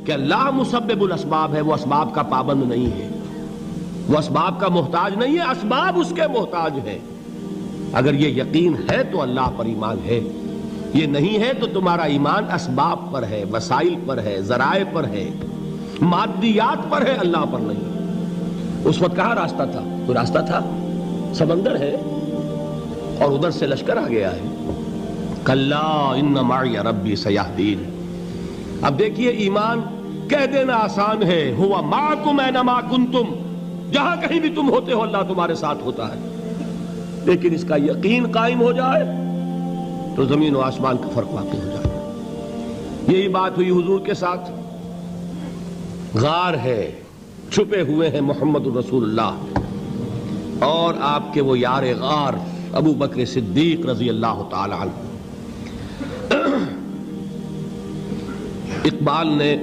کہ اللہ مسبب الاسباب ہے، وہ اسباب کا پابند نہیں ہے، وہ اسباب کا محتاج نہیں ہے، اسباب اس کے محتاج ہیں۔ اگر یہ یقین ہے تو اللہ پر ایمان ہے، یہ نہیں ہے تو تمہارا ایمان اسباب پر ہے، وسائل پر ہے، ذرائع پر ہے، مادیات پر ہے، اللہ پر نہیں۔ اس وقت کہاں راستہ تھا؟ کوئی راستہ تھا؟ سمندر ہے اور ادھر سے لشکر آ گیا ہے۔ کلا ان معی ربی سیہدین۔ اب دیکھیے ایمان کہہ دینا آسان ہے، ہوا معکم اینما کنتم، جہاں کہیں بھی تم ہوتے ہو اللہ تمہارے ساتھ ہوتا ہے، لیکن اس کا یقین قائم ہو جائے تو زمین و آسمان کا فرق واقع ہو جائے۔ یہی بات ہوئی حضور کے ساتھ۔ غار ہے، چھپے ہوئے ہیں محمد الرسول اللہ اور آپ کے وہ یار غار ابو بکر صدیق رضی اللہ تعالی عنہ۔ اقبال نے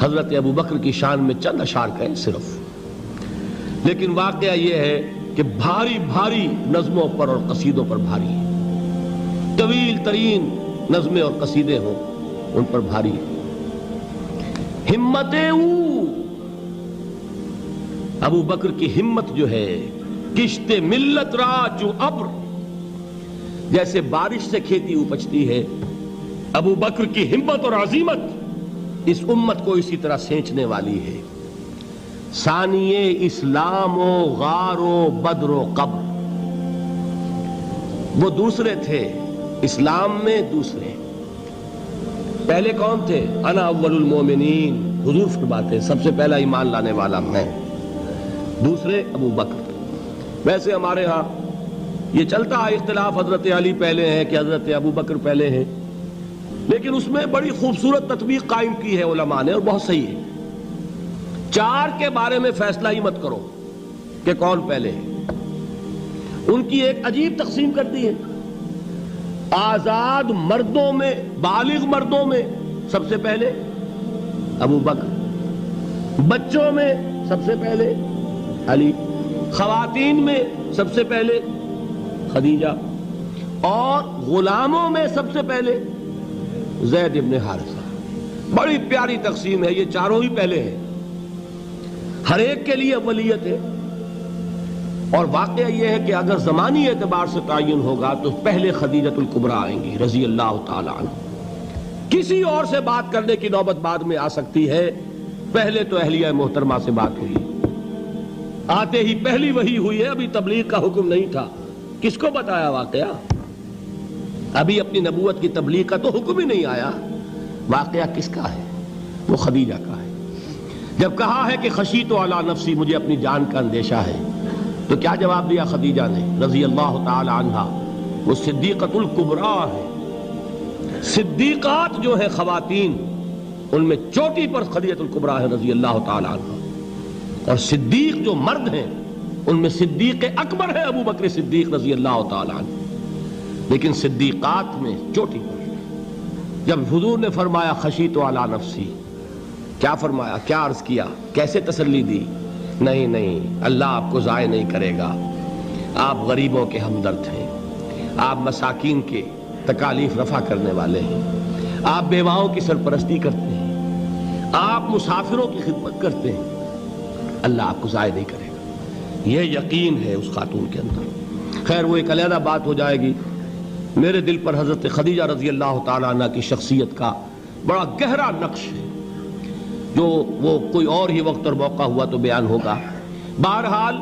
حضرت ابو بکر کی شان میں چند اشعار کہے صرف، لیکن واقعہ یہ ہے کہ بھاری بھاری نظموں پر اور قصیدوں پر بھاری ہے، طویل ترین نظمیں اور قصیدے ہوں ان پر بھاری ہے۔ ہمت ابو بکر کی ہمت جو ہے، کشت ملت را جو ابر، جیسے بارش سے کھیتی اپجتی ہے، ابو بکر کی ہمت اور عزیمت اس امت کو اسی طرح سینچنے والی ہے۔ ثانی اسلام و غار و بدر و قبر، وہ دوسرے تھے اسلام میں، دوسرے پہلے کون تھے؟ انا اول المومنین، حضور فرماتے ہیں سب سے پہلا ایمان لانے والا میں، دوسرے ابو بکر۔ ویسے ہمارے ہاں یہ چلتا ہے اختلاف، حضرت علی پہلے ہیں کہ حضرت ابو بکر پہلے ہیں، لیکن اس میں بڑی خوبصورت تطبیق قائم کی ہے علماء نے اور بہت صحیح ہے۔ چار کے بارے میں فیصلہ ہی مت کرو کہ کون پہلے ہے، ان کی ایک عجیب تقسیم کر دی ہے۔ آزاد مردوں میں، بالغ مردوں میں سب سے پہلے ابو بکر، بچوں میں سب سے پہلے علی، خواتین میں سب سے پہلے خدیجہ، اور غلاموں میں سب سے پہلے زید ابن حارثہ۔ بڑی پیاری تقسیم ہے، یہ چاروں ہی پہلے ہیں، ہر ایک کے لیے اولیت ہے۔ اور واقعہ یہ ہے کہ اگر زمانی اعتبار سے تعین ہوگا تو پہلے خدیجۃ الکبریٰ آئیں گی رضی اللہ تعالی عنہ۔ کسی اور سے بات کرنے کی نوبت بعد میں آ سکتی ہے، پہلے تو اہلیہ محترمہ سے بات ہوئی، آتے ہی پہلی وحی ہوئی ہے، ابھی تبلیغ کا حکم نہیں تھا۔ کس کو بتایا واقعہ؟ ابھی اپنی نبوت کی تبلیغ کا تو حکم ہی نہیں آیا۔ واقعہ کس کا ہے؟ وہ خدیجہ کا ہے۔ جب کہا ہے کہ خشیت علی نفسی، مجھے اپنی جان کا اندیشہ ہے، تو کیا جواب دیا خدیجہ نے رضی اللہ تعالی عنہا؟ وہ صدیقۃ الکبریٰ ہے۔ صدیقات جو ہے خواتین، ان میں چوٹی پر خدیجۃ الکبریٰ ہے رضی اللہ تعالی عنہا، اور صدیق جو مرد ہیں ان میں صدیق اکبر ہے ابو بکر صدیق رضی اللہ تعالی عنہ، لیکن صدیقات میں چوٹی پر۔ جب حضور نے فرمایا خشیت علی نفسی، کیا فرمایا؟ کیا عرض کیا؟ کیسے تسلی دی؟ نہیں نہیں، اللہ آپ کو ضائع نہیں کرے گا، آپ غریبوں کے ہمدرد ہیں، آپ مساکین کے تکالیف رفع کرنے والے ہیں، آپ بیواؤں کی سرپرستی کرتے ہیں، آپ مسافروں کی خدمت کرتے ہیں، اللہ آپ کو ضائع نہیں کرے گا۔ یہ یقین ہے اس خاتون کے اندر۔ خیر وہ ایک علیحدہ بات ہو جائے گی۔ میرے دل پر حضرت خدیجہ رضی اللہ تعالیٰ عنہ کی شخصیت کا بڑا گہرا نقش ہے، جو وہ کوئی اور ہی وقت اور موقع ہوا تو بیان ہوگا۔ بہرحال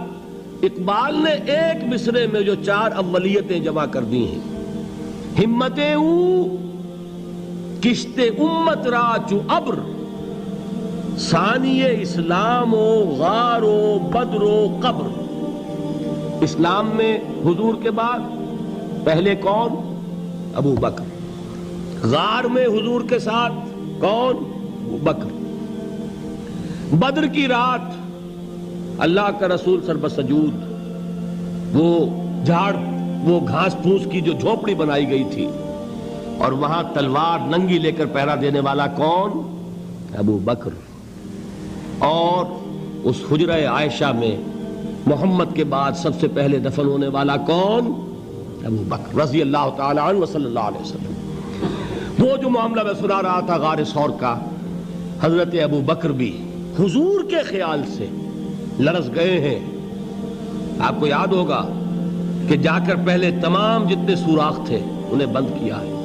اقبال نے ایک مصرے میں جو چار اولیتیں جمع کر دی ہیں، ہمت او کشت امت را چو ابر، ثانی اسلام و غار و بدر و قبر۔ اسلام میں حضور کے بعد پہلے کون؟ ابو بکر۔ غار میں حضور کے ساتھ کون؟ ابو بکر۔ بدر کی رات اللہ کا رسول سربسجود، وہ جھاڑ، وہ گھاس پھوس کی جو جھوپڑی بنائی گئی تھی، اور وہاں تلوار ننگی لے کر پہرا دینے والا کون؟ ابو بکر۔ اور اس حجرہ عائشہ میں محمد کے بعد سب سے پہلے دفن ہونے والا کون؟ ابو بکر رضی اللہ تعالی عنہ وصلی اللہ علیہ وسلم۔ وہ جو معاملہ میں سنا رہا تھا غار ثور کا، حضرت ابو بکر بھی حضور کے خیال سے لرز گئے ہیں. آپ کو یاد ہوگا کہ جا کر پہلے تمام جتنے سوراخ تھے انہیں بند کیا ہے.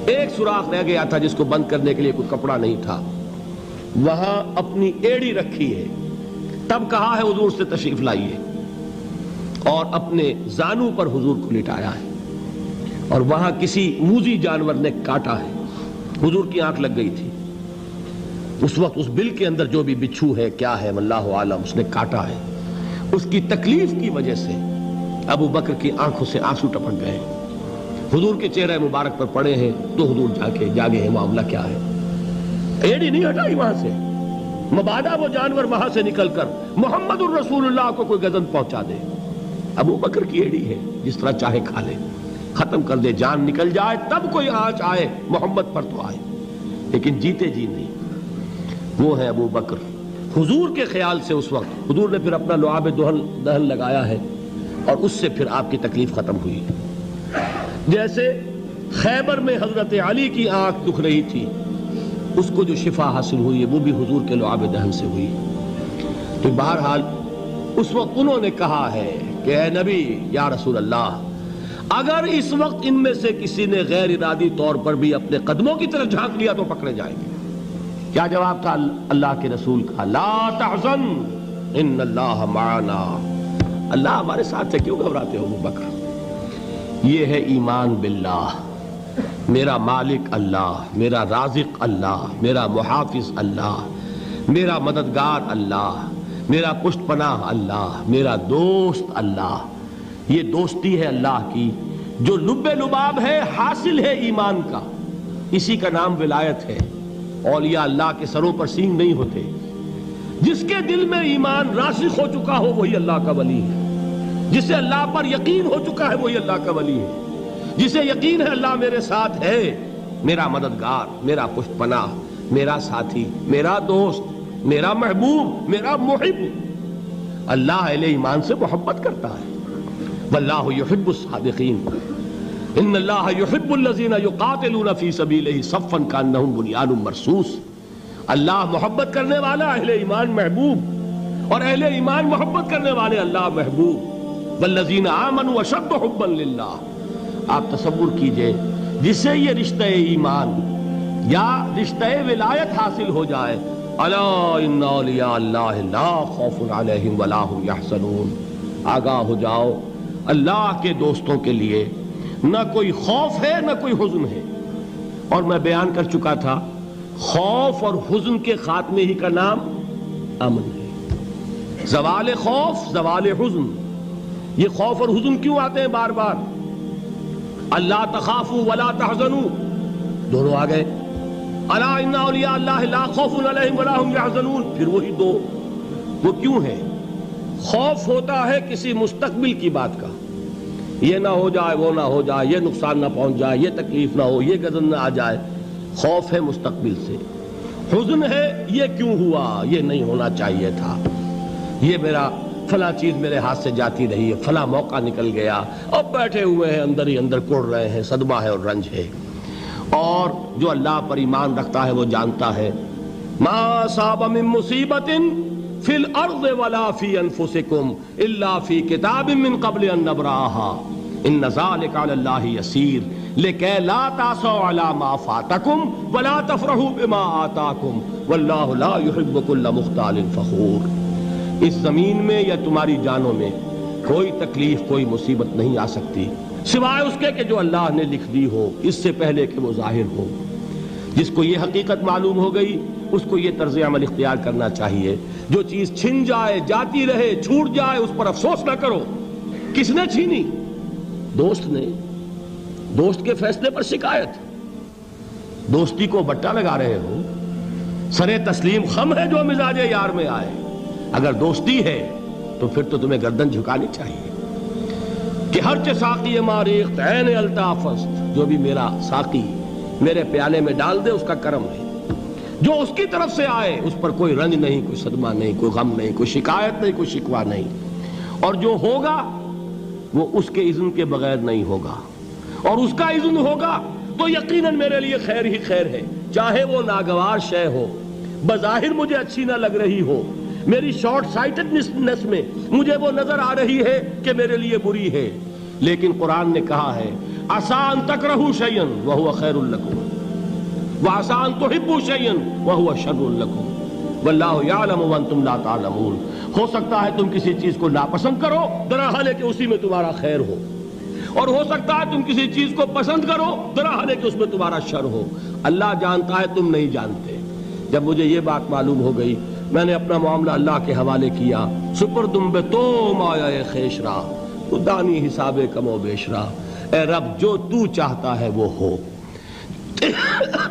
ایک سوراخ رہ گیا تھا جس کو بند کرنے کے لیے کوئی کپڑا نہیں تھا. وہاں اپنی ایڑی رکھی ہے. تب کہا ہے حضور سے تشریف لائیے, اور اپنے زانو پر حضور کو لٹایا ہے. اور وہاں کسی موذی جانور نے کاٹا ہے. حضور کی آنکھ لگ گئی تھی. اس وقت اس بل کے اندر جو بھی بچھو ہے کیا ہے واللہ عالم, اس نے کاٹا ہے. اس کی تکلیف کی وجہ سے ابو بکر کی آنکھوں سے آنسو ٹپک گئے. حضور کے چہرے مبارک پر پڑے ہیں تو حضور جاگے ہیں, معاملہ کیا ہے. ایڑی نہیں ہٹائی وہاں سے, مبادا وہ جانور وہاں سے نکل کر محمد الرسول اللہ کو کوئی گزن پہنچا دے. ابو بکر کی ایڑی ہے, جس طرح چاہے کھا لے, ختم کر دے, جان نکل جائے تب کوئی آنچ آئے محمد پر تو آئے, لیکن جیتے جی نہیں. وہ ہے ابو بکر حضور کے خیال سے. اس وقت حضور نے پھر اپنا لعاب دہن لگایا ہے اور اس سے پھر آپ کی تکلیف ختم ہوئی. جیسے خیبر میں حضرت علی کی آنکھ دکھ رہی تھی, اس کو جو شفا حاصل ہوئی ہے وہ بھی حضور کے لعاب دہن سے ہوئی. تو بہرحال اس وقت انہوں نے کہا ہے کہ اے نبی یا رسول اللہ, اگر اس وقت ان میں سے کسی نے غیر ارادی طور پر بھی اپنے قدموں کی طرف جھانک لیا تو پکڑے جائیں گے. کیا جواب تھا اللہ کے رسول کا؟ لا تحزن ان اللہ معنا. اللہ ہمارے ساتھ ہے, کیوں گھبراتے ہو ابو بکر. یہ ہے ایمان باللہ, میرا مالک اللہ, میرا رازق اللہ, میرا محافظ اللہ, میرا مددگار اللہ, میرا پشت پناہ اللہ, میرا دوست اللہ. یہ دوستی ہے اللہ کی جو لب لباب ہے, حاصل ہے ایمان کا. اسی کا نام ولایت ہے. اولیاء اللہ کے سروں پر سینگ نہیں ہوتے. جس کے دل میں ایمان راسخ ہو چکا ہو وہی اللہ کا ولی ہے. جسے اللہ پر یقین ہو چکا ہے وہی اللہ کا ولی ہے. جسے یقین ہے اللہ میرے ساتھ ہے, میرا مددگار, میرا پشت پناہ, میرا ساتھی, میرا دوست, میرا محبوب, میرا محب. اللہ اہل ایمان سے محبت کرتا ہے. واللہ یحب الصادقین. ان اللہ یحب الذین یقاتلون فی سبیلہ صفا کانہم بنیان مرصوص. اللہ محبت کرنے والا, اہل ایمان محبوب, اور اہل ایمان محبت کرنے والے اللہ محبوب. والذین آمنوا اشد حبا للہ. آپ تصور کیجئے جسے یہ رشتہ ایمان یا رشتہ ولایت حاصل ہو جائے, الا ان اولیاء اللہ لا خوف علیہم ولا هم یحزنون. آگاہ ہو جاؤ, اللہ کے دوستوں کے لیے نہ کوئی خوف ہے نہ کوئی حزن ہے. اور میں بیان کر چکا تھا, خوف اور حزن کے خاتمے ہی کا نام امن ہے. زوال خوف, زوال حزن. یہ خوف اور حزن کیوں آتے ہیں بار بار؟ اللہ تخافوا ولا تحزنوا, دونوں آ گئے. الا ان اولیاء اللہ لا خوف علیہم ولا هم یحزنون, پھر وہی دو. وہ کیوں ہے؟ خوف ہوتا ہے کسی مستقبل کی بات کا, یہ نہ ہو جائے, وہ نہ ہو جائے, یہ نقصان نہ پہنچ جائے, یہ تکلیف نہ ہو, یہ غضب نہ آ جائے. خوف ہے مستقبل سے. حزن ہے یہ کیوں ہوا, یہ نہیں ہونا چاہیے تھا, یہ میرا فلاں چیز میرے ہاتھ سے جاتی رہی ہے, فلاں موقع نکل گیا, اب بیٹھے ہوئے ہیں اندر ہی اندر کڑ رہے ہیں, صدمہ ہے اور رنج ہے. اور جو اللہ پر ایمان رکھتا ہے وہ جانتا ہے ما اصاب من مصیبت فی الارض ولا فی انفسکم الا فی کتاب من قبل ان نبرأها ان ذلک علی اللہ یسیر لکی لا تعصوا علی ما فاتکم ولا تفرحوا بما آتاکم واللہ لا یحب کل مختال فخور. اس زمین میں یا تمہاری جانوں میں کوئی تکلیف, کوئی مصیبت نہیں آ سکتی سوائے اس کے کہ جو اللہ نے لکھ دی ہو, اس سے پہلے کہ وہ ظاہر ہو. جس کو یہ حقیقت معلوم ہو گئی اس کو یہ طرز عمل اختیار کرنا چاہیے. جو چیز چھن جائے, جاتی رہے, چھوٹ جائے, اس پر افسوس نہ کرو. کس نے چھینی؟ دوست نے. دوست کے فیصلے پر شکایت. دوستی کو بٹا لگا رہے ہو, سرے تسلیم خم ہے جو مزاج یار میں آئے. اگر دوستی ہے تو پھر تو تمہیں گردن جھکانی چاہیے کہ ہر چہ ساقی ماریخت عین الطافست, جو بھی میرا ساقی میرے پیالے میں ڈال دے اس کا کرم ہے. جو اس کی طرف سے آئے اس پر کوئی رنج نہیں, کوئی صدمہ نہیں, کوئی غم نہیں, کوئی شکایت نہیں, کوئی شکوہ نہیں. اور جو ہوگا وہ اس کے اذن کے بغیر نہیں ہوگا, اور اس کا اذن ہوگا تو یقیناً میرے لیے خیر ہی خیر ہے, چاہے وہ ناگوار شے ہو, بظاہر مجھے اچھی نہ لگ رہی ہو، میری شارٹ سائٹڈنس میں مجھے وہ نظر آ رہی ہے کہ میرے لیے بری ہے، لیکن قرآن نے کہا ہے عسیٰ ان تکرہوا شیئا وہو خیر لکم وعسیٰ ان تحبوا شیئا وہو شر لکم واللہ یعلم وانتم لا تعلمون۔ ہو سکتا ہے تم کسی چیز کو ناپسند کرو درحال ہے کہ اسی میں تمہارا خیر ہو، اور ہو سکتا ہے تم کسی چیز کو پسند کرو درحال ہے کہ اس میں تمہارا شر ہو۔ اللہ جانتا ہے، تم نہیں جانتے۔ جب مجھے یہ بات معلوم ہو گئی، میں نے اپنا معاملہ اللہ کے حوالے کیا۔ سپردم بے تو مایا خیش را تو دانی حساب کم و بیش را، اے رب جو تو چاہتا ہے وہ ہو،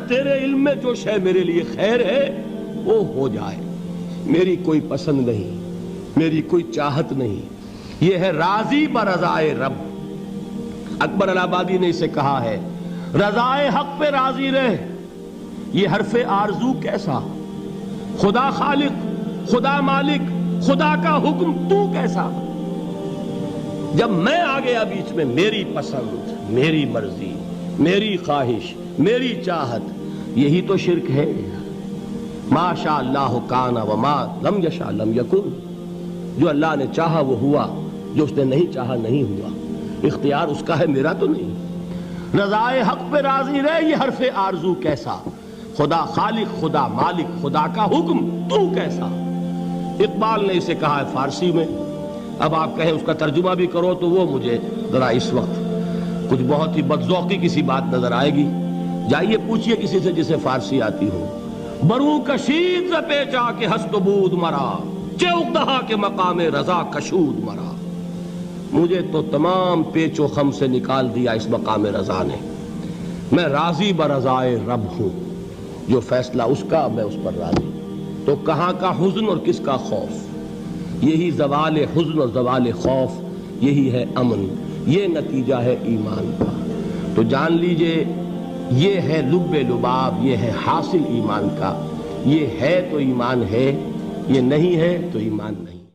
تیرے علم میں جو شے میرے لیے خیر ہے وہ ہو جائے، میری کوئی پسند نہیں، میری کوئی چاہت نہیں، یہ ہے راضی برضائے رب۔ اکبر الہ آبادی نے اسے کہا ہے رضائے حق پہ راضی رہ، یہ حرف آرزو کیسا، خدا خالق، خدا مالک، خدا کا حکم تو کیسا۔ جب میں آ گیا بیچ میں، میری پسند، میری مرضی، میری خواہش، میری چاہت، یہی تو شرک ہے۔ ما شاء اللہ کان وما لم یشاء لم یکن، جو اللہ نے چاہا وہ ہوا، جو اس نے نہیں چاہا نہیں ہوا، اختیار اس کا ہے، میرا تو نہیں۔ رضائے حق پہ راضی رہ، یہ حرف آرزو کیسا، خدا خالق، خدا مالک، خدا کا حکم تو کیسا۔ اقبال نے اسے کہا ہے فارسی میں، اب آپ کہیں اس کا ترجمہ بھی کرو تو وہ مجھے ذرا اس وقت کچھ بہت ہی بدذوقی کسی بات نظر آئے گی۔ جائیے پوچھئے کسی سے جسے فارسی آتی ہو۔ بروں کشید ز پیچا کے ہست و بود مرا، چے اقدہا کے مقام رضا کشود مرا۔ مجھے تو تمام پیچ و خم سے نکال دیا اس مقام رضا نے، میں راضی برضائے رب ہوں، جو فیصلہ اس کا میں اس پر راضی۔ تو کہاں کا حزن اور کس کا خوف، یہی زوال حزن اور زوال خوف، یہی ہے امن، یہ نتیجہ ہے ایمان کا۔ تو جان لیجئے یہ ہے لب لباب، یہ ہے حاصل ایمان کا، یہ ہے تو ایمان ہے، یہ نہیں ہے تو ایمان نہیں۔